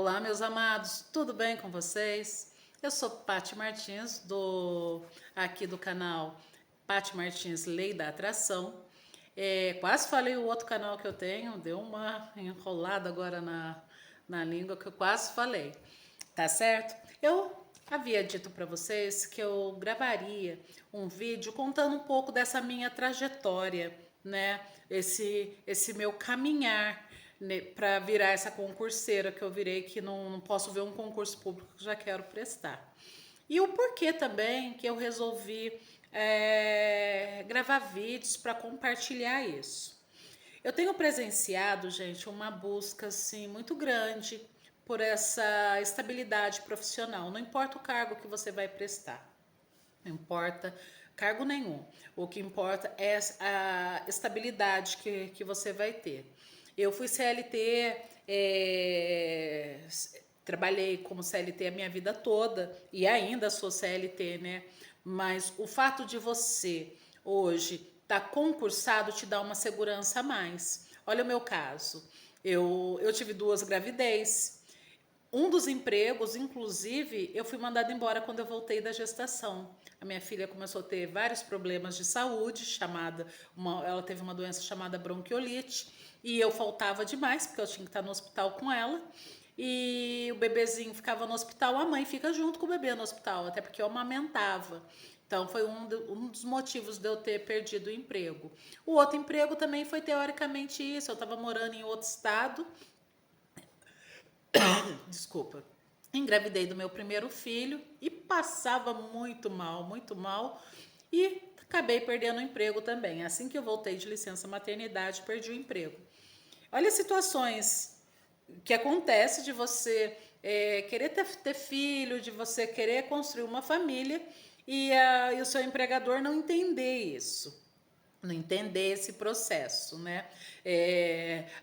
Olá, meus amados, tudo bem com vocês? Eu sou Paty Martins, aqui do canal Paty Martins Lei da Atração. Quase falei o outro canal que eu tenho, deu uma enrolada agora na língua que eu quase falei, tá certo? Eu havia dito para vocês que eu gravaria um vídeo contando um pouco dessa minha trajetória, né? Esse meu caminhar, né, para virar essa concurseira que eu virei, que não posso ver um concurso público que já quero prestar. E o porquê também que eu resolvi gravar vídeos para compartilhar isso. Eu tenho presenciado, gente, uma busca assim muito grande por essa estabilidade profissional. Não importa o cargo que você vai prestar, não importa cargo nenhum. O que importa é a estabilidade que você vai ter. Eu fui CLT, trabalhei como CLT a minha vida toda e ainda sou CLT, né? Mas o fato de você hoje estar concursado te dá uma segurança a mais. Olha o meu caso. Eu tive 2 gravidez. Um dos empregos, inclusive, eu fui mandada embora quando eu voltei da gestação. A minha filha começou a ter vários problemas de saúde, ela teve uma doença chamada bronquiolite, e eu faltava demais, porque eu tinha que estar no hospital com ela. E o bebezinho ficava no hospital, a mãe fica junto com o bebê no hospital, até porque eu amamentava. Então, foi um dos motivos de eu ter perdido o emprego. O outro emprego também foi teoricamente isso. Eu estava morando em outro estado. Desculpa. Engravidei do meu primeiro filho e passava muito mal. E acabei perdendo o emprego também. Assim que eu voltei de licença maternidade, perdi o emprego. Olha as situações que acontece de você querer ter filho, de você querer construir uma família e o seu empregador não entender isso, não entender esse processo, né?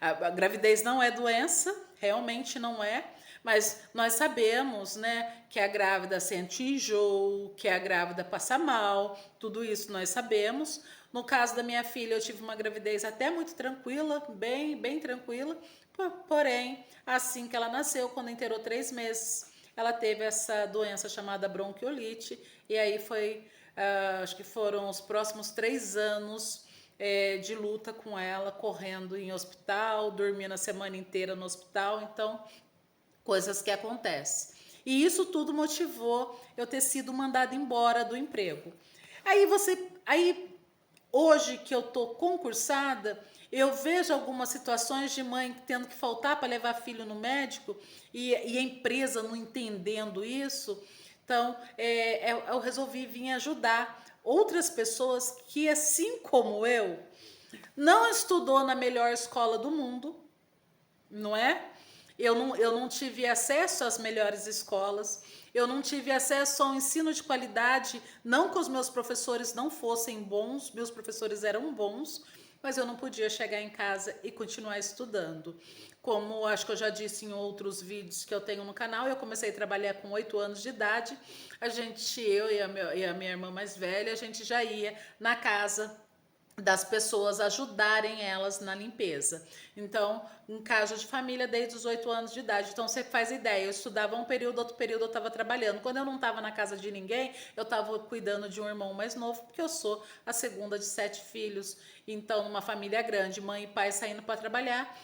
A gravidez não é doença, realmente não é, mas nós sabemos, né, que a grávida sente enjoo, que a grávida passa mal, tudo isso nós sabemos. No caso da minha filha, eu tive uma gravidez até muito tranquila, bem tranquila, porém, assim que ela nasceu, quando inteirou 3 meses, ela teve essa doença chamada bronquiolite, e aí acho que foram os próximos 3 anos de luta com ela, correndo em hospital, dormindo a semana inteira no hospital, então, coisas que acontecem. E isso tudo motivou eu ter sido mandada embora do emprego. Aí hoje que eu tô concursada, eu vejo algumas situações de mãe tendo que faltar para levar filho no médico e a empresa não entendendo isso. Então, eu resolvi vir ajudar outras pessoas que, assim como eu, não estudou na melhor escola do mundo, não é? Eu não tive acesso às melhores escolas, eu não tive acesso ao ensino de qualidade, não que os meus professores não fossem bons, meus professores eram bons, mas eu não podia chegar em casa e continuar estudando. Como acho que eu já disse em outros vídeos que eu tenho no canal, eu comecei a trabalhar com 8 anos de idade, eu e a minha irmã mais velha, a gente já ia na casa das pessoas ajudarem elas na limpeza. Então, um caso de família desde os 8 anos de idade. Então, você faz ideia, eu estudava um período, outro período eu estava trabalhando. Quando eu não estava na casa de ninguém, eu estava cuidando de um irmão mais novo, porque eu sou a segunda de 7 filhos. Então, numa família grande, mãe e pai saindo para trabalhar,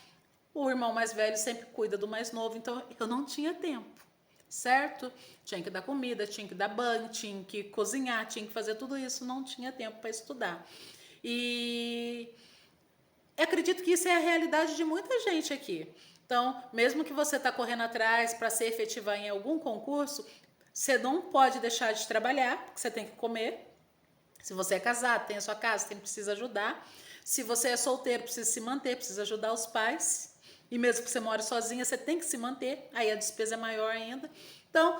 o irmão mais velho sempre cuida do mais novo, então eu não tinha tempo, certo? Tinha que dar comida, tinha que dar banho, tinha que cozinhar, tinha que fazer tudo isso, não tinha tempo para estudar. E acredito que isso é a realidade de muita gente aqui. Então, mesmo que você está correndo atrás para se efetivar em algum concurso, você não pode deixar de trabalhar, porque você tem que comer. Se você é casado, tem a sua casa, precisa ajudar. Se você é solteiro, precisa se manter, precisa ajudar os pais. E mesmo que você more sozinha, você tem que se manter, aí a despesa é maior ainda. Então,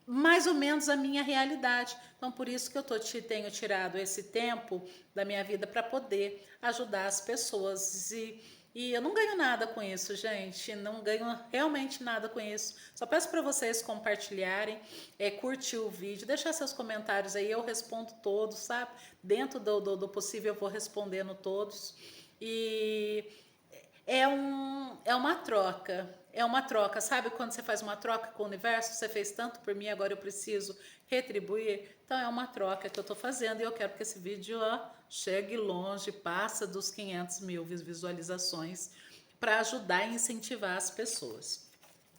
mais ou menos a minha realidade. Então, por isso que tenho tirado esse tempo da minha vida para poder ajudar as pessoas. E eu não ganho nada com isso, gente. Não ganho realmente nada com isso. Só peço para vocês compartilharem, curtir o vídeo, deixar seus comentários aí. Eu respondo todos, sabe? Dentro do possível, eu vou respondendo todos. E é uma troca. é uma troca. Sabe quando você faz uma troca com o universo? Você fez tanto por mim, agora eu preciso retribuir. Então é uma troca que eu estou fazendo e eu quero que esse vídeo chegue longe, passa dos 500 mil visualizações para ajudar e incentivar as pessoas.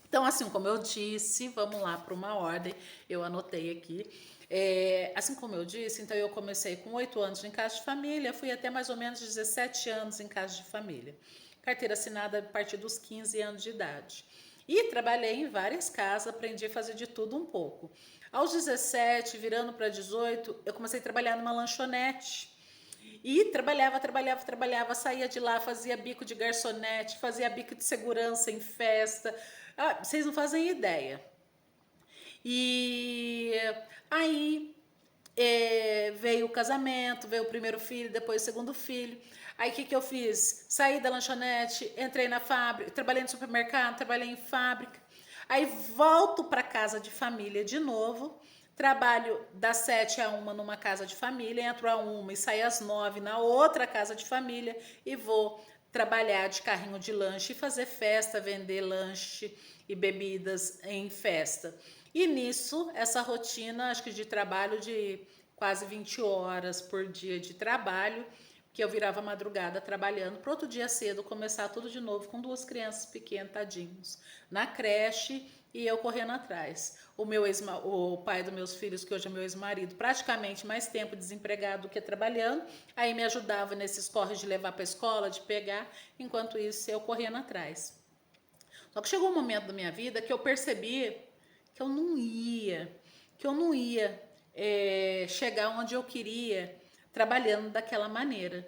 Então, assim como eu disse, vamos lá para uma ordem, eu anotei aqui. Assim como eu disse, então eu comecei com 8 anos em casa de família, fui até mais ou menos 17 anos em casa de família. Carteira assinada a partir dos 15 anos de idade. E trabalhei em várias casas, aprendi a fazer de tudo um pouco. Aos 17, virando para 18, eu comecei a trabalhar numa lanchonete. E trabalhava, saía de lá, fazia bico de garçonete, fazia bico de segurança em festa. Vocês não fazem ideia. E aí veio o casamento, veio o primeiro filho, depois o segundo filho. Aí o que eu fiz? Saí da lanchonete, entrei na fábrica, trabalhei no supermercado, trabalhei em fábrica. Aí volto para casa de família de novo. Trabalho das 7 a 1 numa casa de família, entro a 1 e saio às 9 na outra casa de família e vou trabalhar de carrinho de lanche e fazer festa, vender lanche e bebidas em festa. E nisso, essa rotina, acho que de trabalho de quase 20 horas por dia de trabalho, que eu virava madrugada trabalhando, para outro dia cedo começar tudo de novo com 2 crianças pequenas, tadinhos, na creche e eu correndo atrás. O pai dos meus filhos, que hoje é meu ex-marido, praticamente mais tempo desempregado do que trabalhando, aí me ajudava nesses corres de levar para a escola, de pegar, enquanto isso eu correndo atrás. Só que chegou um momento da minha vida que eu percebi que eu não ia chegar onde eu queria trabalhando daquela maneira.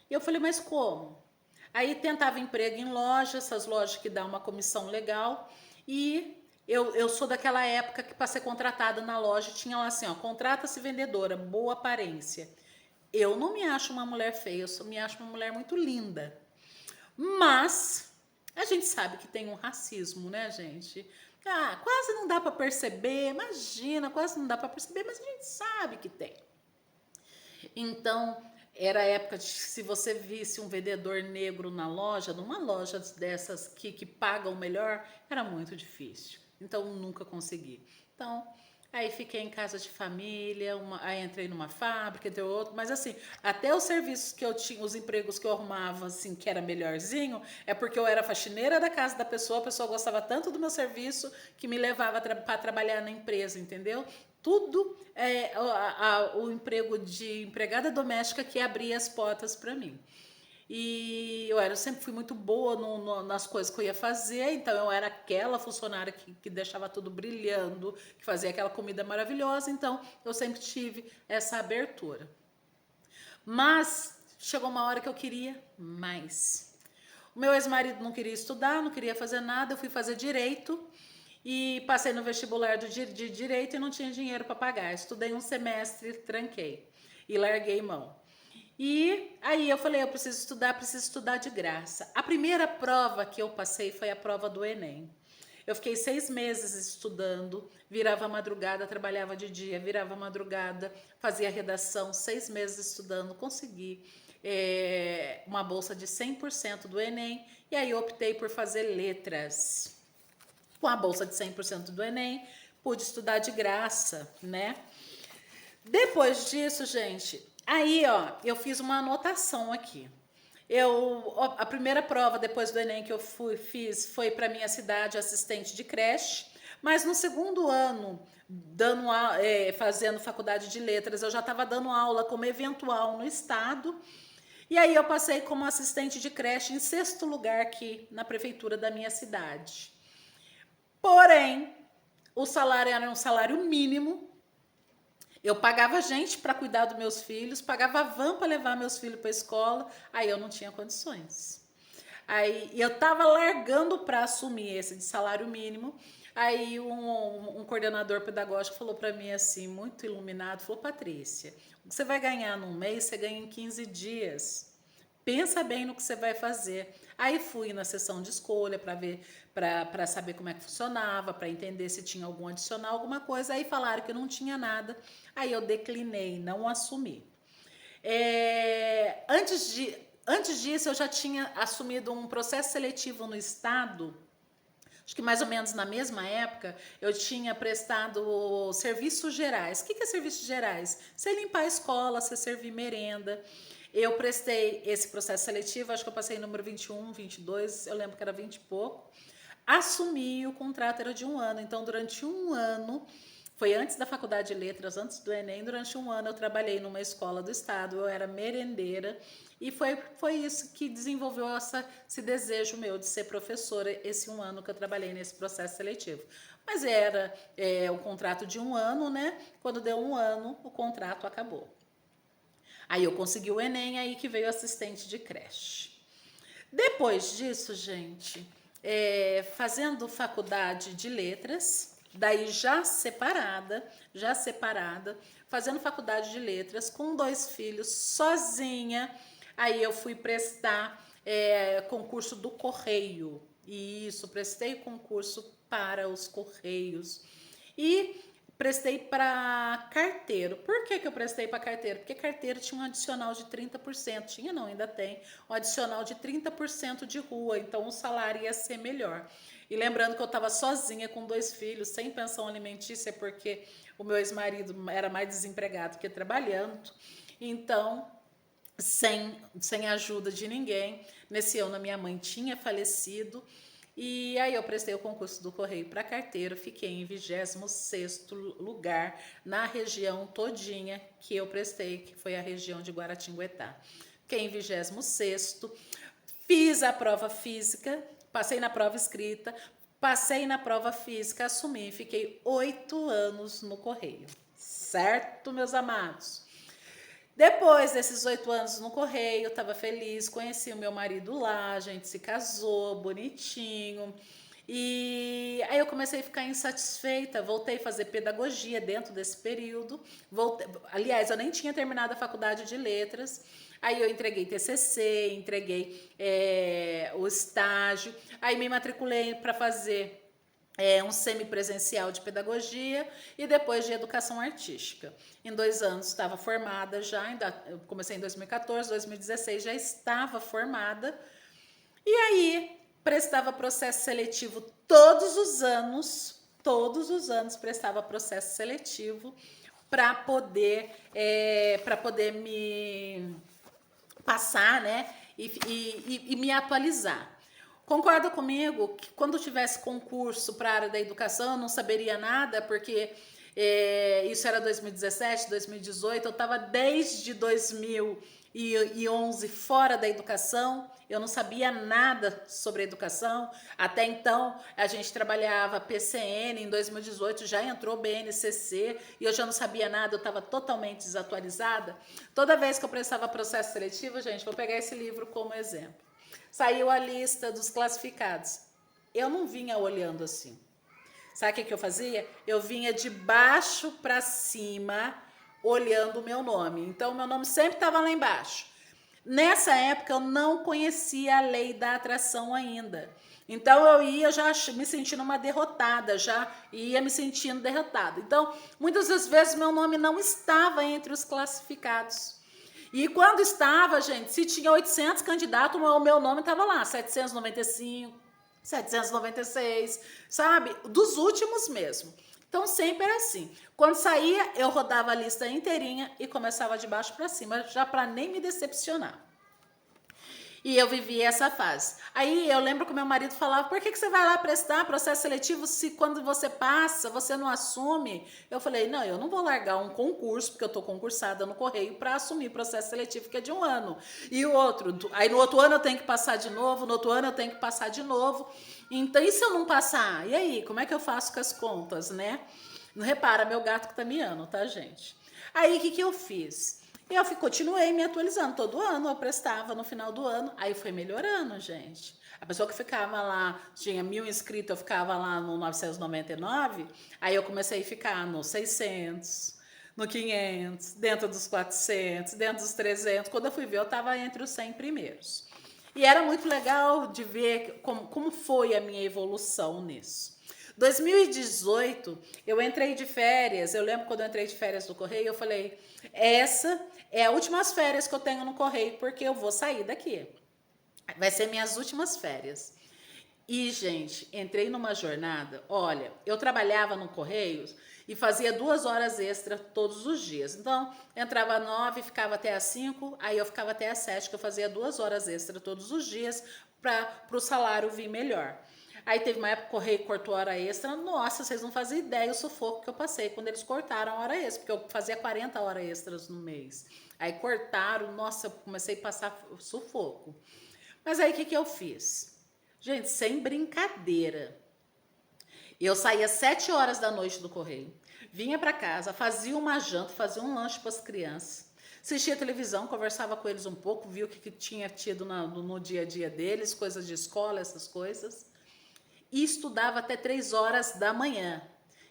E eu falei, mas como? Aí tentava emprego em lojas, essas lojas que dão uma comissão legal, e eu sou daquela época que para ser contratada na loja tinha lá assim, contrata-se vendedora, boa aparência. Eu não me acho uma mulher feia, eu me acho uma mulher muito linda. Mas a gente sabe que tem um racismo, né, gente? Quase não dá para perceber, imagina, quase não dá para perceber, mas a gente sabe que tem. Então, era a época de se você visse um vendedor negro na loja, numa loja dessas que pagam melhor, era muito difícil. Então, nunca consegui. Então, aí fiquei em casa de família, aí entrei numa fábrica, entre outro, mas assim, até os serviços que eu tinha, os empregos que eu arrumava, assim, que era melhorzinho, é porque eu era faxineira da casa da pessoa, a pessoa gostava tanto do meu serviço que me levava para trabalhar na empresa, entendeu? Tudo o emprego de empregada doméstica que abria as portas para mim. E eu sempre fui muito boa nas coisas que eu ia fazer, então eu era aquela funcionária que deixava tudo brilhando, que fazia aquela comida maravilhosa, então eu sempre tive essa abertura. Mas chegou uma hora que eu queria mais. O meu ex-marido não queria estudar, não queria fazer nada, eu fui fazer direito e passei no vestibular de direito e não tinha dinheiro para pagar. Estudei um semestre, tranquei e larguei mão. E aí eu falei, eu preciso estudar de graça. A primeira prova que eu passei foi a prova do Enem. Eu fiquei 6 meses estudando, virava madrugada, trabalhava de dia, virava madrugada, fazia redação, 6 meses estudando, consegui uma bolsa de 100% do Enem, e aí optei por fazer letras. Com a bolsa de 100% do Enem, pude estudar de graça, né? Depois disso, gente, aí, eu fiz uma anotação aqui. A primeira prova depois do Enem que eu fiz foi para minha cidade, assistente de creche, mas no segundo ano, fazendo faculdade de letras, eu já estava dando aula como eventual no estado, e aí eu passei como assistente de creche em 6º lugar aqui na prefeitura da minha cidade. Porém, o salário era um salário mínimo. Eu pagava gente para cuidar dos meus filhos, pagava van para levar meus filhos para a escola, aí eu não tinha condições. Aí eu estava largando para assumir esse de salário mínimo. Aí um coordenador pedagógico falou para mim assim, muito iluminado, falou, Patrícia, o que você vai ganhar num mês, você ganha em 15 dias. Pensa bem no que você vai fazer. Aí fui na sessão de escolha para ver, para saber como é que funcionava, para entender se tinha algum adicional, alguma coisa. Aí falaram que não tinha nada. Aí eu declinei, não assumi. Antes disso, eu já tinha assumido um processo seletivo no estado acho que mais ou menos na mesma época, eu tinha prestado serviços gerais. O que é serviços gerais? Você limpar a escola, você servir merenda. Eu prestei esse processo seletivo, acho que eu passei número 21, 22, eu lembro que era 20 e pouco. Assumi, o contrato era de 1 ano, então durante 1 ano, foi antes da faculdade de letras, antes do Enem, durante 1 ano eu trabalhei numa escola do estado, eu era merendeira, e foi isso que desenvolveu esse desejo meu de ser professora, esse 1 ano que eu trabalhei nesse processo seletivo. Mas era um contrato de 1 ano, né? Quando deu 1 ano, o contrato acabou. Aí eu consegui o Enem, aí que veio assistente de creche. Depois disso, gente, fazendo faculdade de letras, daí já separada, fazendo faculdade de letras, com 2 filhos, sozinha, aí eu fui prestar concurso do Correio. Isso, prestei concurso para os Correios. E prestei para carteiro. Por que eu prestei para carteiro? Porque carteiro tinha um adicional de 30%. Tinha não, ainda tem. Um adicional de 30% de rua. Então o salário ia ser melhor. E lembrando que eu estava sozinha com 2 filhos, sem pensão alimentícia, porque o meu ex-marido era mais desempregado que trabalhando. Então, sem ajuda de ninguém. Nesse ano a minha mãe tinha falecido. E aí eu prestei o concurso do Correio para carteiro, fiquei em 26º lugar na região todinha que eu prestei, que foi a região de Guaratinguetá. Fiquei em 26º, fiz a prova física, passei na prova escrita, passei na prova física, assumi, fiquei 8 anos no Correio. Certo, meus amados? Depois desses 8 anos no Correio, eu estava feliz, conheci o meu marido lá, a gente se casou, bonitinho. E aí eu comecei a ficar insatisfeita, voltei a fazer pedagogia dentro desse período. Aliás, eu nem tinha terminado a faculdade de letras. Aí eu entreguei TCC, entreguei o estágio. Aí me matriculei para fazer um semipresencial de pedagogia e depois de educação artística. Em 2 anos estava formada já, eu comecei em 2014, 2016 já estava formada. E aí prestava processo seletivo todos os anos prestava processo seletivo para poder me passar, né, e me atualizar. Concorda comigo que quando tivesse concurso para a área da educação, eu não saberia nada, porque isso era 2017, 2018, eu estava desde 2011 fora da educação, eu não sabia nada sobre educação. Até então, a gente trabalhava PCN, em 2018 já entrou BNCC, e eu já não sabia nada, eu estava totalmente desatualizada. Toda vez que eu prestava processo seletivo, gente, vou pegar esse livro como exemplo. Saiu a lista dos classificados. Eu não vinha olhando assim. Sabe o que eu fazia? Eu vinha de baixo para cima, olhando o meu nome. Então, meu nome sempre estava lá embaixo. Nessa época, eu não conhecia a lei da atração ainda. Então, eu ia já me sentindo uma derrotada, já ia me sentindo derrotada. Então, muitas das vezes, meu nome não estava entre os classificados. E quando estava, gente, se tinha 800 candidatos, o meu nome estava lá, 795, 796, sabe? Dos últimos mesmo. Então, sempre era assim. Quando saía, eu rodava a lista inteirinha e começava de baixo para cima, já para nem me decepcionar. E eu vivi essa fase. Aí eu lembro que meu marido falava: por que você vai lá prestar processo seletivo se quando você passa, você não assume? Eu falei: não, eu não vou largar um concurso, porque eu estou concursada no Correio, para assumir processo seletivo que é de 1 ano. E o outro, aí no outro ano eu tenho que passar de novo, no outro ano eu tenho que passar de novo. Então, e se eu não passar? E aí, como é que eu faço com as contas, né? Não repara, meu gato que tá miando, tá, gente? Aí, o que eu fiz? Eu continuei me atualizando. Todo ano eu prestava no final do ano. Aí foi melhorando, gente. A pessoa que ficava lá, tinha 1.000 inscritos, eu ficava lá no 999. Aí eu comecei a ficar no 600, no 500, dentro dos 400, dentro dos 300. Quando eu fui ver, eu estava entre os 100 primeiros. E era muito legal de ver como foi a minha evolução nisso. 2018, eu entrei de férias. Eu lembro quando eu entrei de férias do Correio, eu falei: essa é as últimas férias que eu tenho no Correio, porque eu vou sair daqui. Vai ser minhas últimas férias. E, gente, entrei numa jornada. Olha, eu trabalhava no Correios e fazia 2 horas extra todos os dias. Então, entrava às 9, ficava até às 5, aí eu ficava até às 7, que eu fazia 2 horas extra todos os dias para o salário vir melhor. Aí teve uma época que o Correio cortou hora extra. Nossa, vocês não fazem ideia o sufoco que eu passei quando eles cortaram a hora extra, porque eu fazia 40 horas extras no mês. Aí cortaram, nossa, eu comecei a passar sufoco. Mas aí o que, que eu fiz? Gente, sem brincadeira. Eu saía 7 horas da noite do Correio, vinha para casa, fazia uma janta, fazia um lanche para as crianças, assistia televisão, conversava com eles um pouco, via o que tinha tido no dia a dia deles, coisas de escola, essas coisas. E estudava até 3 horas da manhã.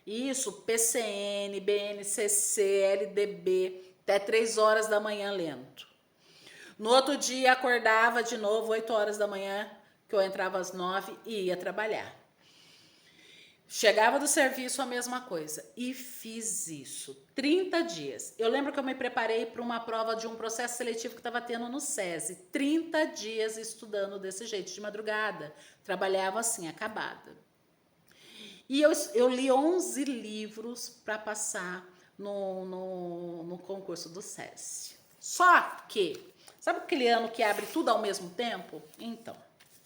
Isso, PCN, BNCC, LDB, até 3 horas da manhã lendo. No outro dia acordava de novo, 8 horas da manhã, que eu entrava às 9 e ia trabalhar. Chegava do serviço a mesma coisa. E fiz isso 30 dias. Eu lembro que eu me preparei para uma prova de um processo seletivo que estava tendo no SESI. 30 dias estudando desse jeito, de madrugada. Trabalhava assim, acabada. E eu li 11 livros para passar no concurso do SESI. Só que, sabe aquele ano que abre tudo ao mesmo tempo? Então,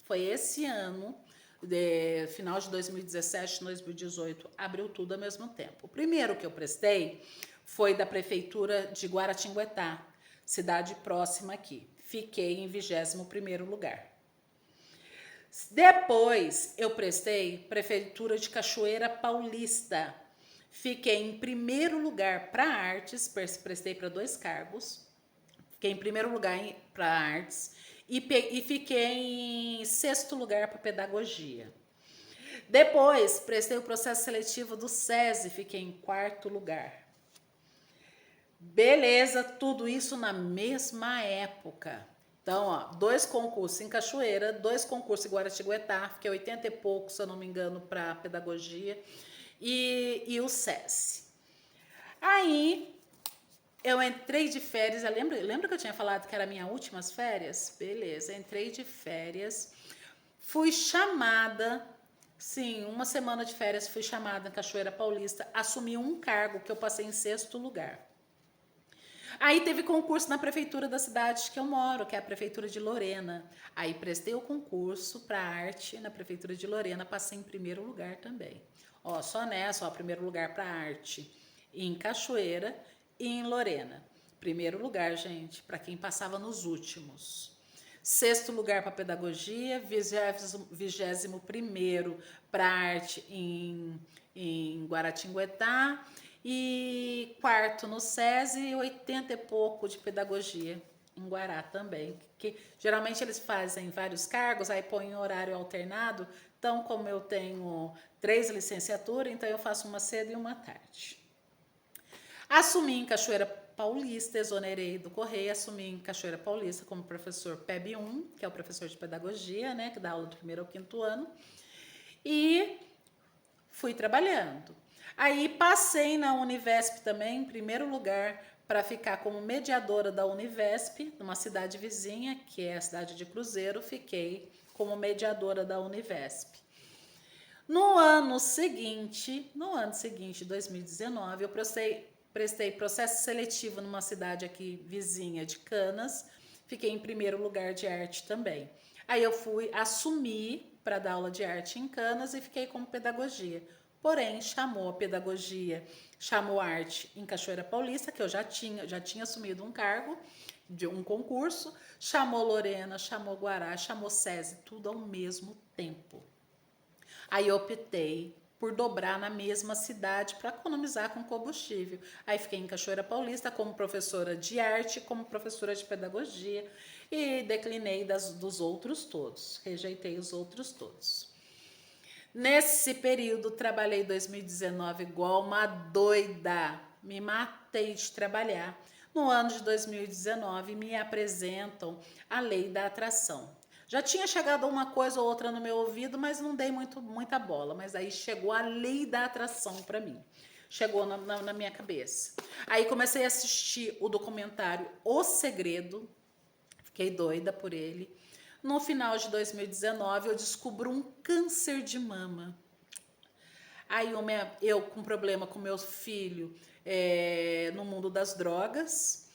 foi esse ano, final de 2017, 2018, abriu tudo ao mesmo tempo. O primeiro que eu prestei foi da prefeitura de Guaratinguetá, cidade próxima aqui. Fiquei em 21º lugar. Depois eu prestei prefeitura de Cachoeira Paulista. Fiquei em primeiro lugar para artes, prestei para 2 cargos. Fiquei em primeiro lugar para artes e fiquei em 6º lugar para pedagogia. Depois prestei o processo seletivo do SESI, fiquei em 4º lugar. Beleza, tudo isso na mesma época. Então, ó, 2 concursos em Cachoeira, 2 concursos em Guaratinguetá, fiquei 80 e pouco, se eu não me engano, para pedagogia, e o SESI. Aí, eu entrei de férias, lembra que eu tinha falado que era minhas últimas férias? Beleza, entrei de férias, fui chamada, sim, uma semana de férias, fui chamada em Cachoeira Paulista, assumi um cargo que eu passei em 6º lugar. Aí teve concurso na prefeitura da cidade que eu moro, que é a prefeitura de Lorena. Aí prestei o concurso para arte na prefeitura de Lorena, passei em primeiro lugar também. Ó, só nessa, ó, primeiro lugar para arte em Cachoeira e em Lorena. Primeiro lugar, gente, para quem passava nos últimos. 6º lugar para pedagogia, 21º para arte em Guaratinguetá. E 4º no SESI e 80 e pouco de pedagogia em Guará também. Que geralmente eles fazem vários cargos, aí põem em horário alternado. Então, como eu tenho 3 licenciaturas, então eu faço uma cedo e uma tarde. Assumi em Cachoeira Paulista, exonerei do Correio, assumi em Cachoeira Paulista como professor PEB 1, que é o professor de pedagogia, né, que dá aula do 1º ao 5º ano. E fui trabalhando. Aí passei na Univesp também, em primeiro lugar, para ficar como mediadora da Univesp, numa cidade vizinha, que é a cidade de Cruzeiro, fiquei como mediadora da Univesp. No ano seguinte, 2019, eu prestei processo seletivo numa cidade aqui vizinha de Canas, fiquei em primeiro lugar de arte também. Aí eu assumi para dar aula de arte em Canas e fiquei como pedagogia. Porém, chamou a pedagogia, chamou a arte em Cachoeira Paulista, que eu já tinha assumido um cargo de um concurso, chamou Lorena, chamou Guará, chamou SESI, tudo ao mesmo tempo. Aí eu optei por dobrar na mesma cidade para economizar com combustível. Aí fiquei em Cachoeira Paulista como professora de arte, como professora de pedagogia e declinei dos outros todos, rejeitei os outros todos. Nesse período, trabalhei 2019 igual uma doida. Me matei de trabalhar. No ano de 2019, me apresentam a lei da atração. Já tinha chegado uma coisa ou outra no meu ouvido, mas não dei muita bola. Mas aí chegou a lei da atração para mim. Chegou na minha cabeça. Aí comecei a assistir o documentário O Segredo. Fiquei doida por ele. No final de 2019, eu descubro um câncer de mama. Aí eu com problema com meu filho no mundo das drogas.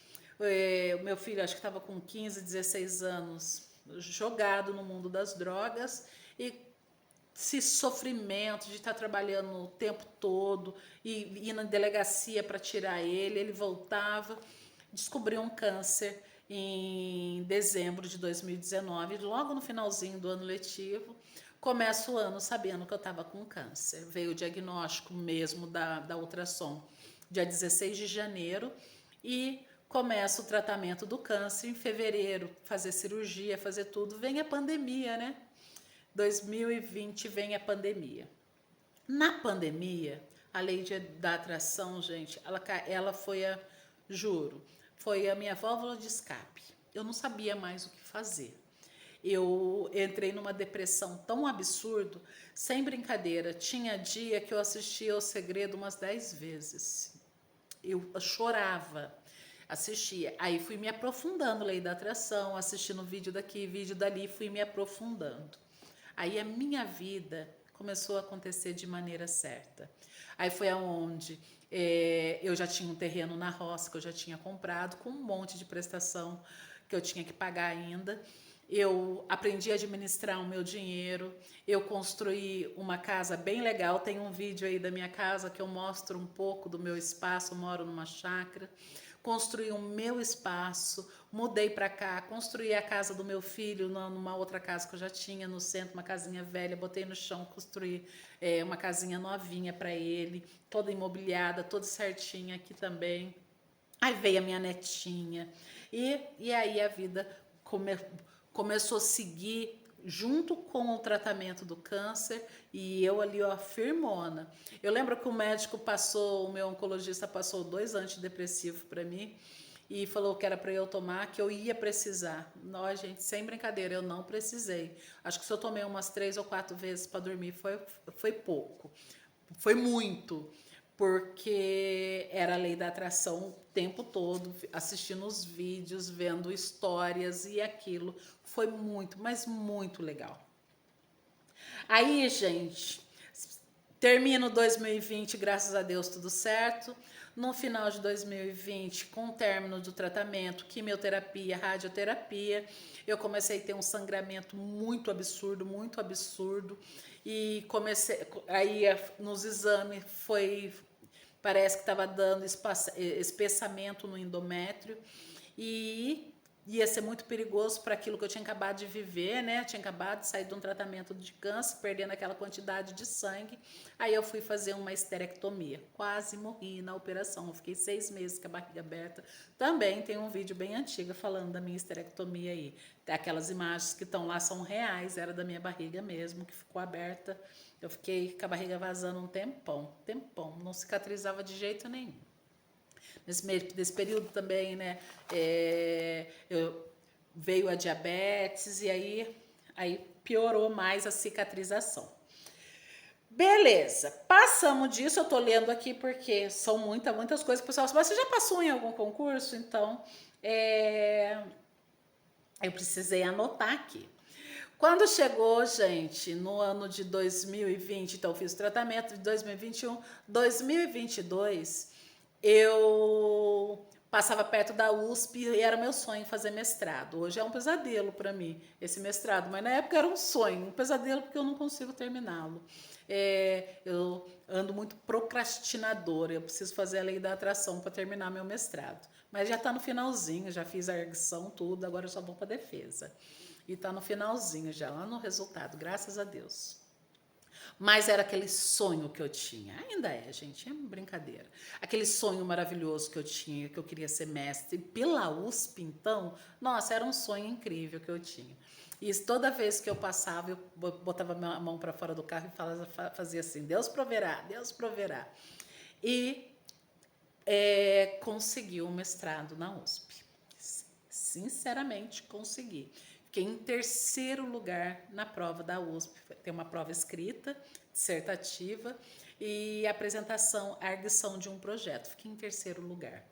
O meu filho, acho que estava com 15, 16 anos, jogado no mundo das drogas. E esse sofrimento de estar trabalhando o tempo todo e ir na delegacia para tirar ele voltava. Descobriu um câncer em dezembro de 2019, logo no finalzinho do ano letivo. Começo o ano sabendo que eu estava com câncer. Veio o diagnóstico mesmo da ultrassom dia 16 de janeiro e começa o tratamento do câncer em fevereiro, fazer cirurgia, fazer tudo. Vem a pandemia, né? 2020 vem a pandemia. Na pandemia, a lei da atração, gente, ela foi juro, foi a minha válvula de escape. Eu não sabia mais o que fazer. Eu entrei numa depressão tão absurdo, sem brincadeira. Tinha dia que eu assistia O Segredo umas 10 vezes. Eu chorava, assistia. Aí fui me aprofundando, lei da atração, assistindo vídeo daqui, vídeo dali, fui me aprofundando. Aí a minha vida começou a acontecer de maneira certa. Aí foi aonde eu já tinha um terreno na roça que eu já tinha comprado, com um monte de prestação que eu tinha que pagar ainda. Eu aprendi a administrar o meu dinheiro, eu construí uma casa bem legal, tem um vídeo aí da minha casa que eu mostro um pouco do meu espaço, eu moro numa chácara. Construí o meu espaço, mudei para cá, construí a casa do meu filho numa outra casa que eu já tinha no centro, uma casinha velha, botei no chão, construí uma casinha novinha para ele, toda imobiliada, toda certinha aqui também. Aí veio a minha netinha e aí a vida começou a seguir junto com o tratamento do câncer e eu ali, ó, firmona. Eu lembro que o médico passou, o meu oncologista passou 2 antidepressivos para mim e falou que era para eu tomar, que eu ia precisar. Não, gente, sem brincadeira, eu não precisei. Acho que se eu tomei umas 3 ou 4 vezes para dormir foi pouco. Foi muito, porque era a lei da atração o tempo todo, assistindo os vídeos, vendo histórias e aquilo. Foi muito, mas muito legal. Aí, gente, termino 2020, graças a Deus, tudo certo. No final de 2020, com o término do tratamento, quimioterapia, radioterapia, eu comecei a ter um sangramento muito absurdo. E comecei, aí nos exames parece que estava dando espessamento no endométrio e ia ser muito perigoso para aquilo que eu tinha acabado de viver, né? Eu tinha acabado de sair de um tratamento de câncer, perdendo aquela quantidade de sangue. Aí eu fui fazer uma esterectomia. Quase morri na operação. Eu fiquei 6 meses com a barriga aberta. Também tem um vídeo bem antigo falando da minha esterectomia aí. Aquelas imagens que estão lá são reais, era da minha barriga mesmo, que ficou aberta. Eu fiquei com a barriga vazando um tempão. Não cicatrizava de jeito nenhum. Nesse período também, né, veio a diabetes e aí piorou mais a cicatrização. Beleza, passamos disso, eu tô lendo aqui porque são muitas coisas. O pessoal fala, você já passou em algum concurso? Então, eu precisei anotar aqui. Quando chegou, gente, no ano de 2020, então eu fiz o tratamento de 2021, 2022, eu passava perto da USP e era meu sonho fazer mestrado. Hoje é um pesadelo para mim esse mestrado, mas na época era um sonho, um pesadelo porque eu não consigo terminá-lo. Eu ando muito procrastinadora, eu preciso fazer a lei da atração para terminar meu mestrado. Mas já está no finalzinho, já fiz a erguição, tudo, agora eu só vou para defesa. E está no finalzinho já, lá no resultado, graças a Deus. Mas era aquele sonho que eu tinha. Ainda é, gente, é brincadeira. Aquele sonho maravilhoso que eu tinha, que eu queria ser mestre. Pela USP, então, nossa, era um sonho incrível que eu tinha. E toda vez que eu passava, eu botava a mão para fora do carro e fazia assim, Deus proverá, Deus proverá. E consegui o mestrado na USP. Sinceramente, consegui. Fiquei em 3º lugar na prova da USP. Tem uma prova escrita, dissertativa e apresentação, a arguição de um projeto. Fiquei em 3º lugar.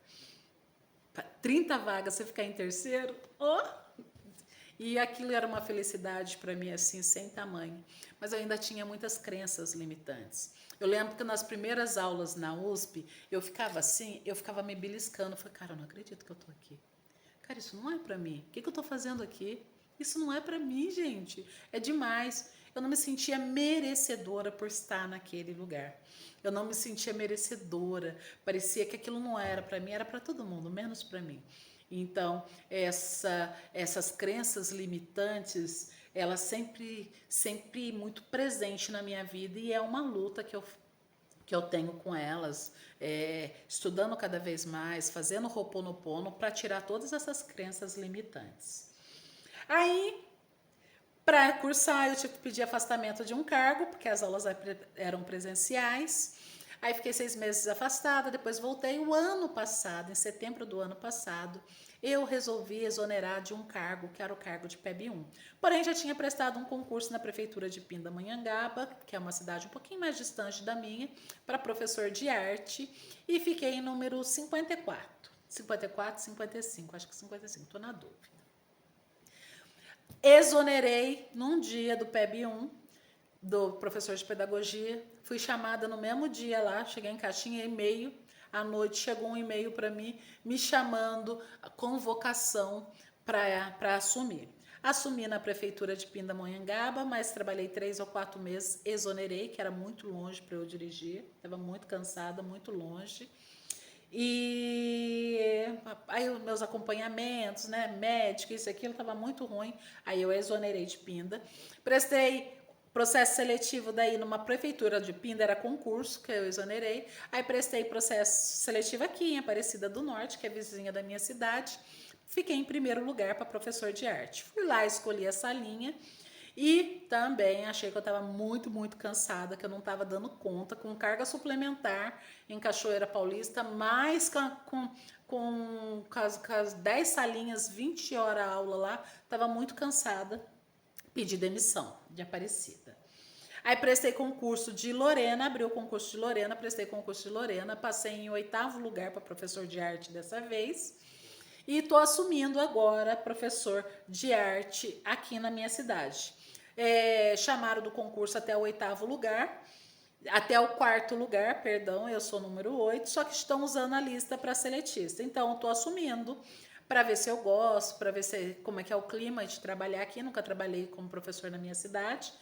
30 vagas, você ficar em 3º? Oh! E aquilo era uma felicidade para mim assim sem tamanho. Mas eu ainda tinha muitas crenças limitantes. Eu lembro que nas primeiras aulas na USP, eu ficava assim, eu ficava me beliscando. Eu falei, cara, eu não acredito que eu tô aqui. Cara, isso não é para mim. O que que eu tô fazendo aqui? Isso não é para mim, gente. É demais. Eu não me sentia merecedora por estar naquele lugar. Eu não me sentia merecedora. Parecia que aquilo não era para mim, era para todo mundo, menos para mim. Então, essas crenças limitantes, elas sempre muito presente na minha vida e é uma luta que eu tenho com elas, estudando cada vez mais, fazendo Ho'oponopono para tirar todas essas crenças limitantes. Aí, para cursar, eu tive que pedir afastamento de um cargo, porque as aulas eram presenciais. Aí fiquei 6 meses afastada, depois voltei. O ano passado, em setembro do ano passado, eu resolvi exonerar de um cargo, que era o cargo de PEB 1. Porém, já tinha prestado um concurso na prefeitura de Pindamonhangaba, que é uma cidade um pouquinho mais distante da minha, para professor de arte, e fiquei em número 54. 54, 55, acho que 55, estou na dúvida. Exonerei num dia do PEB 1, do professor de pedagogia. Fui chamada no mesmo dia lá, cheguei em caixinha, e-mail. À noite chegou um e-mail para mim, me chamando, a convocação para assumir. Assumi na prefeitura de Pindamonhangaba, mas trabalhei 3 ou 4 meses, exonerei, que era muito longe para eu dirigir, estava muito cansada, muito longe. E aí os meus acompanhamentos, né, médico, isso e aquilo, estava muito ruim. Aí eu exonerei de Pinda. Prestei processo seletivo daí numa prefeitura de Pinda, era concurso, que eu exonerei. Aí prestei processo seletivo aqui em Aparecida do Norte, que é vizinha da minha cidade. Fiquei em primeiro lugar para professor de arte. Fui lá, escolhi essa linha. E também achei que eu estava muito, muito cansada, que eu não estava dando conta, com carga suplementar em Cachoeira Paulista, mais com as 10 salinhas, 20 horas aula lá, estava muito cansada, pedi demissão de Aparecida. Aí prestei concurso de Lorena, abri o concurso de Lorena, prestei concurso de Lorena, passei em 8º lugar para professor de arte dessa vez. E estou assumindo agora professor de arte aqui na minha cidade. Chamaram do concurso até o 8º lugar, até o 4º lugar, perdão, eu sou número 8, só que estão usando a lista para seletista. Então, estou assumindo para ver se eu gosto, para ver como é que é o clima de trabalhar aqui. Nunca trabalhei como professor na minha cidade.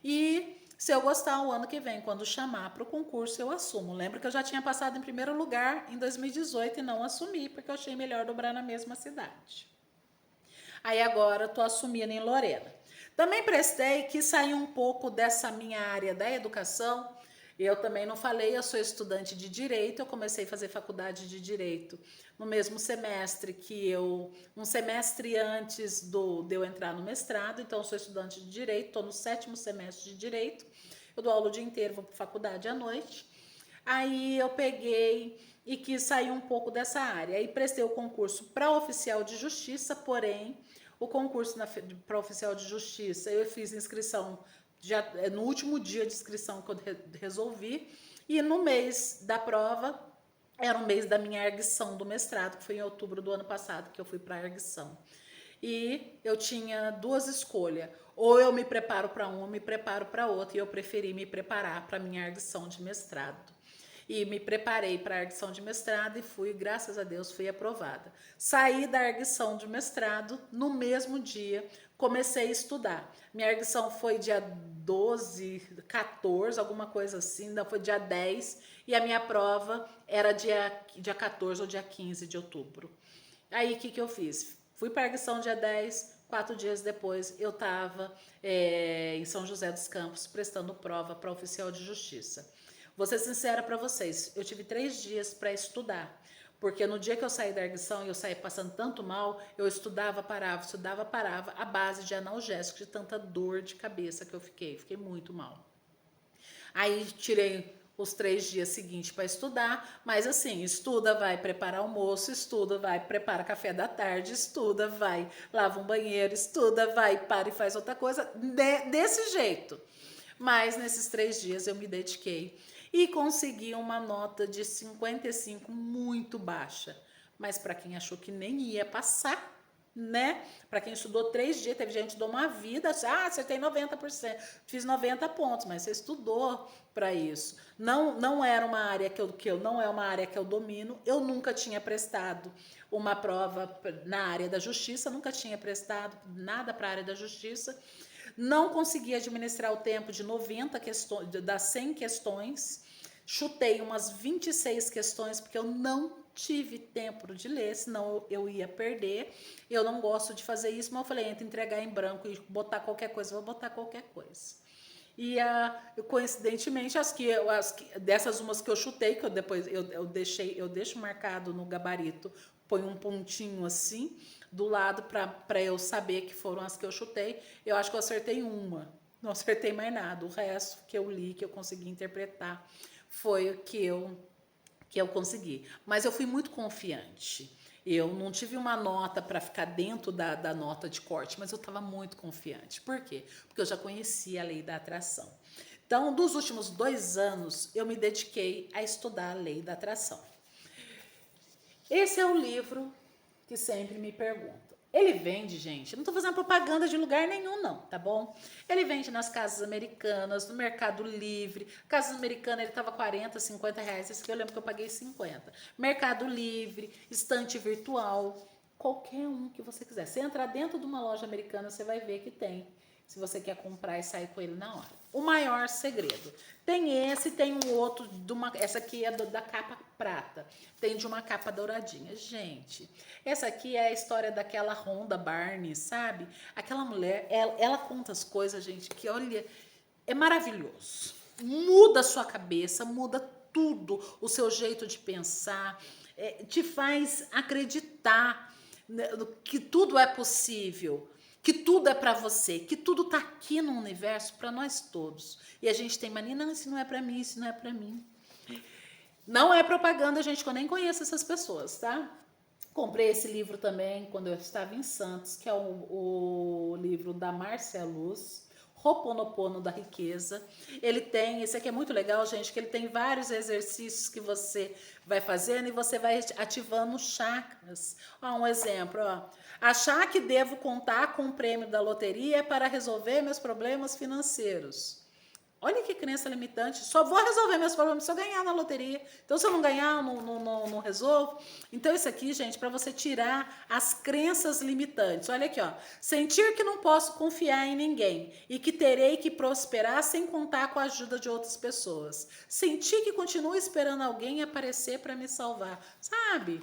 E se eu gostar, o ano que vem, quando chamar para o concurso, eu assumo. Lembro que eu já tinha passado em primeiro lugar em 2018 e não assumi, porque eu achei melhor dobrar na mesma cidade. Aí agora estou assumindo em Lorena. Também prestei, que sair um pouco dessa minha área da educação. Eu também não falei, eu sou estudante de Direito, eu comecei a fazer faculdade de Direito no mesmo semestre um semestre antes de eu entrar no mestrado, então eu sou estudante de Direito, estou no 7º semestre de Direito, eu dou aula o dia inteiro, vou para faculdade à noite. Aí eu peguei e quis sair um pouco dessa área, aí prestei o concurso para oficial de justiça, porém o concurso para oficial de justiça, eu fiz inscrição já no último dia de inscrição que eu resolvi, e no mês da prova, era o mês da minha erguição do mestrado, que foi em outubro do ano passado que eu fui para a erguição. E eu tinha 2 escolhas, ou eu me preparo para um ou me preparo para outro, e eu preferi me preparar para a minha erguição de mestrado. E me preparei para a erguição de mestrado e fui, graças a Deus, fui aprovada. Saí da erguição de mestrado, no mesmo dia, comecei a estudar. Minha erguição foi dia 12, 14, alguma coisa assim, não, foi dia 10, e a minha prova era dia 14 ou dia 15 de outubro. Aí, o que eu fiz? Fui para a erguição dia 10, 4 dias depois eu estava em São José dos Campos prestando prova para oficial de justiça. Vou ser sincera para vocês, eu tive 3 dias para estudar, porque no dia que eu saí da erguição e eu saí passando tanto mal, eu estudava, parava, à base de analgésico, de tanta dor de cabeça que eu fiquei muito mal. Aí tirei os 3 dias seguintes para estudar, mas assim, estuda, vai preparar almoço, estuda, vai prepara café da tarde, estuda, vai lava um banheiro, estuda, vai para e faz outra coisa, desse jeito. Mas nesses 3 dias eu me dediquei e consegui uma nota de 55 muito baixa. Mas para quem achou que nem ia passar, né? Para quem estudou 3 dias, teve gente que estudou uma vida, acertei 90%, fiz 90 pontos, mas você estudou para isso. Não era uma área não é uma área que eu domino, eu nunca tinha prestado uma prova na área da justiça, nunca tinha prestado nada para a área da justiça. Não consegui administrar o tempo de 90 questões, das 100 questões. Chutei umas 26 questões, porque eu não tive tempo de ler, senão eu ia perder. Eu não gosto de fazer isso, mas eu falei, entre entregar em branco e botar qualquer coisa, eu vou botar qualquer coisa. E coincidentemente, dessas umas que eu chutei, que eu depois eu deixo marcado no gabarito, põe um pontinho assim do lado para eu saber que foram as que eu chutei. Eu acho que eu acertei uma, não acertei mais nada. O resto que eu li, que eu consegui interpretar, foi o que eu consegui. Mas eu fui muito confiante. Eu não tive uma nota para ficar dentro da nota de corte, mas eu estava muito confiante. Por quê? Porque eu já conhecia a lei da atração. Então, dos últimos 2 anos, eu me dediquei a estudar a lei da atração. Esse é o livro que sempre me perguntam. Ele vende, gente, não estou fazendo propaganda de lugar nenhum, não, tá bom? Ele vende nas casas americanas, no Mercado Livre. Casas americanas ele estava 40, 50 reais. Esse aqui eu lembro que eu paguei 50. Mercado Livre, estante virtual, qualquer um que você quiser. Você entrar dentro de uma loja americana, você vai ver que tem. Se você quer comprar e sair com ele na hora. O maior segredo. Tem esse, tem um outro, essa aqui é da capa prata. Tem de uma capa douradinha. Gente, essa aqui é a história daquela Rhonda Barney, sabe? Aquela mulher, ela conta as coisas, gente, que olha, é maravilhoso. Muda a sua cabeça, muda tudo, o seu jeito de pensar, te faz acreditar, né, que tudo é possível, que tudo é para você, que tudo tá aqui no universo para nós todos. E a gente tem mania, não, isso não é para mim, isso não é para mim. Não é propaganda, gente, que eu nem conheço essas pessoas, tá? Comprei esse livro também quando eu estava em Santos, que é o livro da Márcia Luz, Ho'oponopono da Riqueza. Ele tem, esse aqui é muito legal, gente, que ele tem vários exercícios que você vai fazendo e você vai ativando chakras. Ó, um exemplo, ó. Achar que devo contar com o prêmio da loteria para resolver meus problemas financeiros. Olha que crença limitante. Só vou resolver meus problemas se eu ganhar na loteria. Então, se eu não ganhar, eu não resolvo. Então, isso aqui, gente, para você tirar as crenças limitantes. Olha aqui, ó. Sentir que não posso confiar em ninguém e que terei que prosperar sem contar com a ajuda de outras pessoas. Sentir que continuo esperando alguém aparecer para me salvar. Sabe?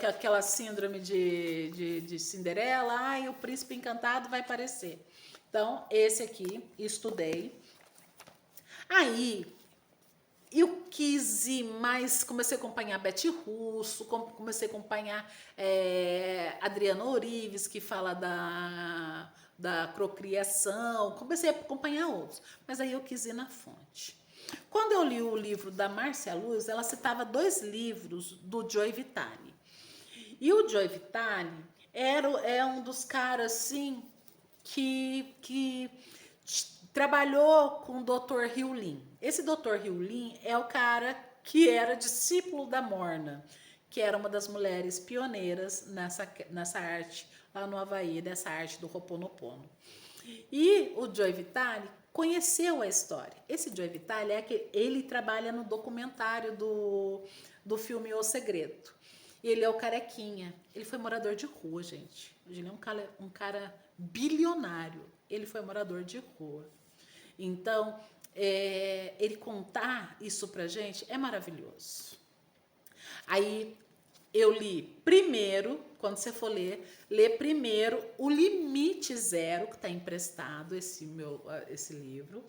Aquela síndrome de Cinderela. Ai, o príncipe encantado vai aparecer. Então, esse aqui, estudei. Aí, eu quis ir mais, comecei a acompanhar Beth Russo, comecei a acompanhar Adriana Orives, que fala da procriação, comecei a acompanhar outros, mas aí eu quis ir na fonte. Quando eu li o livro da Márcia Luz, ela citava 2 livros do Joe Vitale. E o Joe Vitale é um dos caras, assim, que trabalhou com o Dr. Hieu Lin. Esse Dr. Hieu Lin é o cara que era discípulo da Morna, que era uma das mulheres pioneiras nessa arte lá no Havaí, dessa arte do Ho'oponopono. E o Joe Vitale conheceu a história. Esse Joe Vitale ele trabalha no documentário do filme O Segredo. Ele é o carequinha. Ele foi morador de rua, gente. Ele é um cara bilionário. Ele foi morador de rua. Então, ele contar isso pra gente é maravilhoso. Aí, eu li primeiro, quando você for lê primeiro o Limite Zero, que está emprestado, esse livro.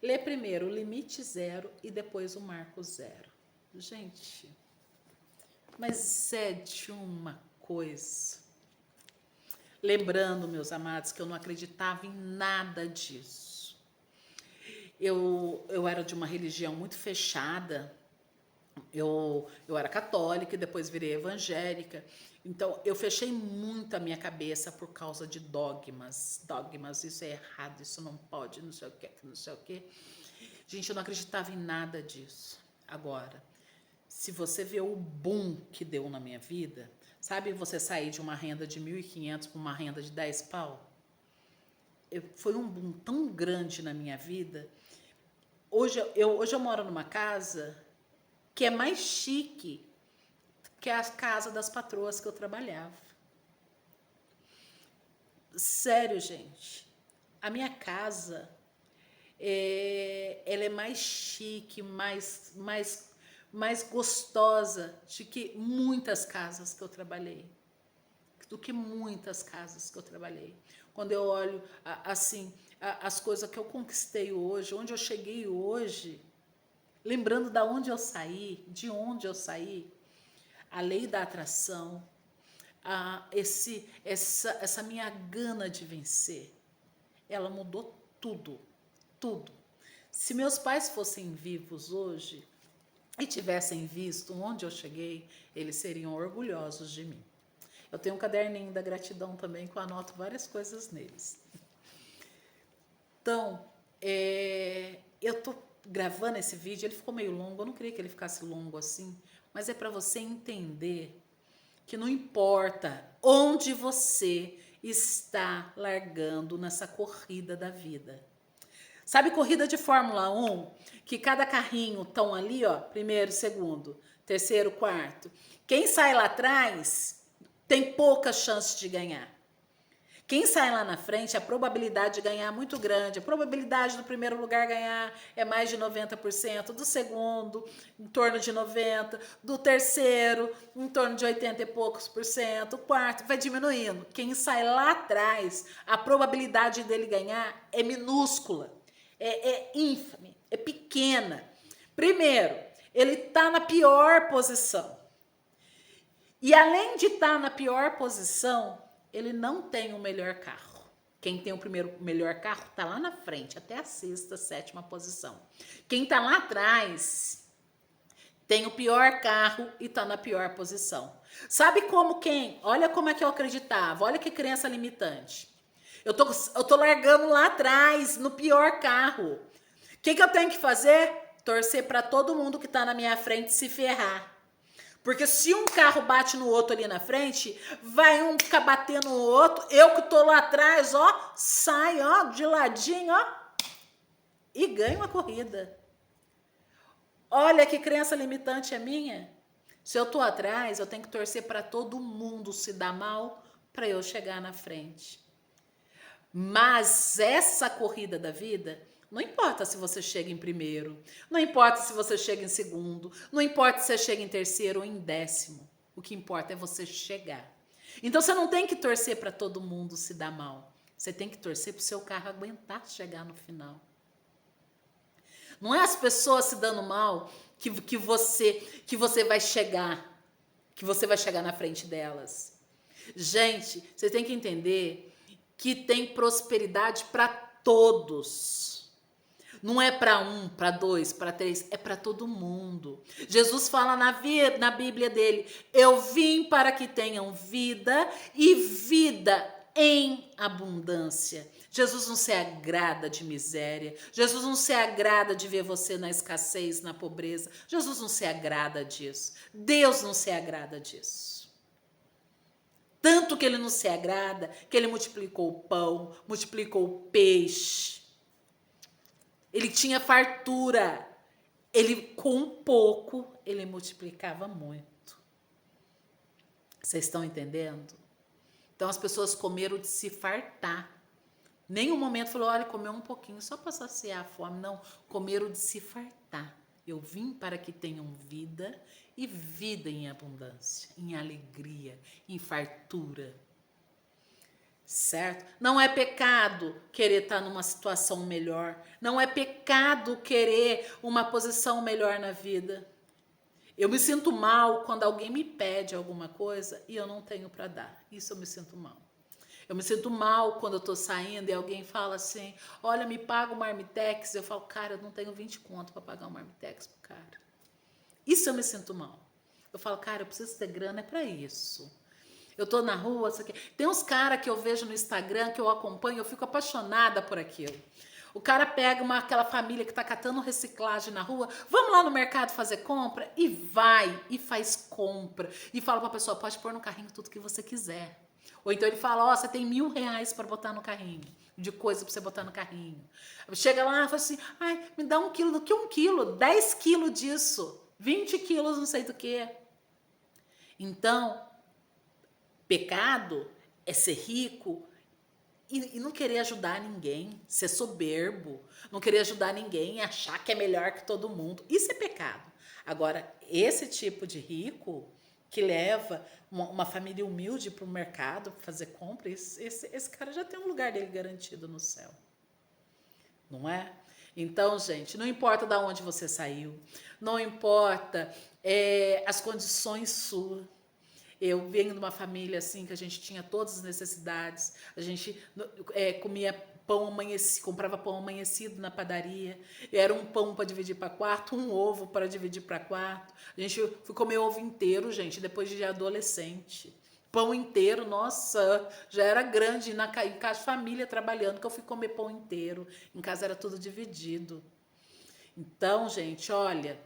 Lê primeiro o Limite Zero e depois o Marco Zero. Gente, mas é de uma coisa. Lembrando, meus amados, que eu não acreditava em nada disso. Eu era de uma religião muito fechada. Eu era católica e depois virei evangélica. Então, eu fechei muito a minha cabeça por causa de dogmas. Dogmas, isso é errado, isso não pode, não sei o que, não sei o que. Gente, eu não acreditava em nada disso. Agora, se você vê o boom que deu na minha vida, Sabe você sair de uma renda de 1.500 para uma renda de 10 pau? Foi um boom tão grande na minha vida. Hoje eu moro numa casa que é mais chique que a casa das patroas que eu trabalhava. Sério, gente. A minha casa, ela é mais chique, mais gostosa do que muitas casas que eu trabalhei. Do que muitas casas que eu trabalhei. Quando eu olho, assim, as coisas que eu conquistei hoje, onde eu cheguei hoje, lembrando de onde eu saí, a lei da atração, essa minha gana de vencer, ela mudou tudo, tudo. Se meus pais fossem vivos hoje e tivessem visto onde eu cheguei, eles seriam orgulhosos de mim. Eu tenho um caderninho da gratidão também, que eu anoto várias coisas neles. Então, eu tô gravando esse vídeo, ele ficou meio longo, eu não queria que ele ficasse longo assim, mas é para você entender que não importa onde você está largando nessa corrida da vida. Sabe corrida de Fórmula 1? Que cada carrinho estão ali, ó, primeiro, segundo, terceiro, quarto. Quem sai lá atrás tem pouca chance de ganhar. Quem sai lá na frente, a probabilidade de ganhar é muito grande. A probabilidade do primeiro lugar ganhar é mais de 90%, do segundo, em torno de 90%, do terceiro, em torno de 80 e poucos por cento, o quarto vai diminuindo. Quem sai lá atrás, a probabilidade dele ganhar é minúscula, é ínfime, é pequena. Primeiro, ele está na pior posição. E além de estar na pior posição, ele não tem o melhor carro. Quem tem o melhor carro está lá na frente, até a sexta, sétima posição. Quem está lá atrás tem o pior carro e está na pior posição. Sabe como quem? Olha como é que eu acreditava, olha que crença limitante. Eu tô largando lá atrás, no pior carro. O que eu tenho que fazer? Torcer para todo mundo que está na minha frente se ferrar. Porque se um carro bate no outro ali na frente, vai um ficar batendo no outro, eu que tô lá atrás, ó, saio, ó, de ladinho, ó, e ganho a corrida. Olha que crença limitante é minha. Se eu tô atrás, eu tenho que torcer para todo mundo se dar mal para eu chegar na frente. Mas essa corrida da vida, não importa se você chega em primeiro, não importa se você chega em segundo, não importa se você chega em terceiro ou em décimo. O que importa é você chegar. Então você não tem que torcer para todo mundo se dar mal. Você tem que torcer para o seu carro aguentar chegar no final. Não é as pessoas se dando mal que você vai chegar, na frente delas. Gente, você tem que entender que tem prosperidade para todos. Não é para um, para dois, para três, é para todo mundo. Jesus fala na Bíblia dele: eu vim para que tenham vida e vida em abundância. Jesus não se agrada de miséria. Jesus não se agrada de ver você na escassez, na pobreza. Jesus não se agrada disso. Deus não se agrada disso. Tanto que ele não se agrada, que ele multiplicou o pão, multiplicou o peixe. Ele tinha fartura. Ele, com pouco, ele multiplicava muito. Vocês estão entendendo? Então, as pessoas comeram de se fartar. Nenhum momento falou, olha, comeu um pouquinho, só para saciar a fome. Não, comeram de se fartar. Eu vim para que tenham vida e vida em abundância, em alegria, em fartura. Certo? Não é pecado querer estar numa situação melhor. Não é pecado querer uma posição melhor na vida. Eu me sinto mal quando alguém me pede alguma coisa e eu não tenho para dar. Isso eu me sinto mal. Eu me sinto mal quando eu tô saindo e alguém fala assim, olha, me paga o Marmitex. Eu falo, cara, eu não tenho 20 conto para pagar o Marmitex pro cara. Isso eu me sinto mal. Eu falo, cara, eu preciso ter grana, é para isso. Eu tô na rua, isso aqui. Tem uns caras que eu vejo no Instagram, que eu acompanho, eu fico apaixonada por aquilo. O cara pega aquela família que tá catando reciclagem na rua, vamos lá no mercado fazer compra, e vai, e faz compra, e fala pra pessoa, pode pôr no carrinho tudo que você quiser. Ou então ele fala, ó, você tem R$ 1.000 para botar no carrinho, de coisa pra você botar no carrinho. Chega lá e fala assim, ai, me dá 1 quilo, do que 1 quilo? 10 quilos disso, 20 quilos não sei do que. Então, pecado é ser rico e não querer ajudar ninguém, ser soberbo, não querer ajudar ninguém, achar que é melhor que todo mundo. Isso é pecado. Agora, esse tipo de rico que leva uma família humilde para o mercado para fazer compra, esse cara já tem um lugar dele garantido no céu. Não é? Então, gente, não importa de onde você saiu, não importa as condições suas. Eu venho de uma família assim que a gente tinha todas as necessidades. A gente comia pão amanhecido, comprava pão amanhecido na padaria. Era um pão para dividir para 4, um ovo para dividir para 4. A gente foi comer ovo inteiro, gente, depois de adolescente. Pão inteiro, nossa, já era grande em casa de família trabalhando que eu fui comer pão inteiro. Em casa era tudo dividido. Então, gente, olha,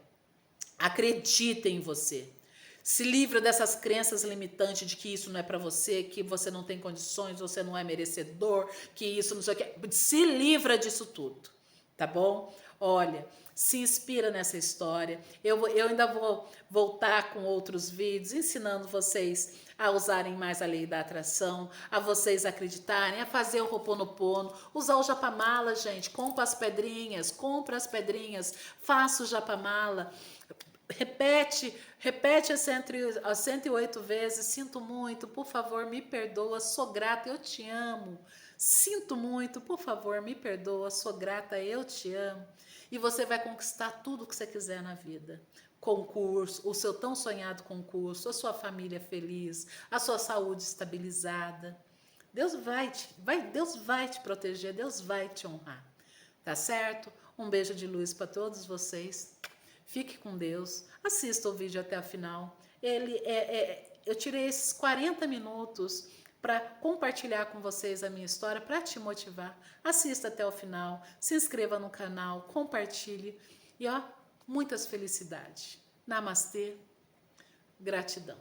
acredita em você. Se livra dessas crenças limitantes de que isso não é para você, que você não tem condições, você não é merecedor, que isso não sei o que. Se livra disso tudo, tá bom? Olha, se inspira nessa história. Eu ainda vou voltar com outros vídeos ensinando vocês a usarem mais a lei da atração, a vocês acreditarem, a fazer o Ho'oponopono, usar o japamala, gente. Compra as pedrinhas, faça o japamala. Repete as 108 vezes, sinto muito, por favor, me perdoa, sou grata, eu te amo. Sinto muito, por favor, me perdoa, sou grata, eu te amo. E você vai conquistar tudo que você quiser na vida. Concurso, o seu tão sonhado concurso, a sua família feliz, a sua saúde estabilizada. Deus vai te proteger, Deus vai te honrar. Tá certo? Um beijo de luz para todos vocês. Fique com Deus. Assista o vídeo até o final. Eu tirei esses 40 minutos para compartilhar com vocês a minha história, para te motivar. Assista até o final, se inscreva no canal, compartilhe e ó, muitas felicidades. Namastê, gratidão.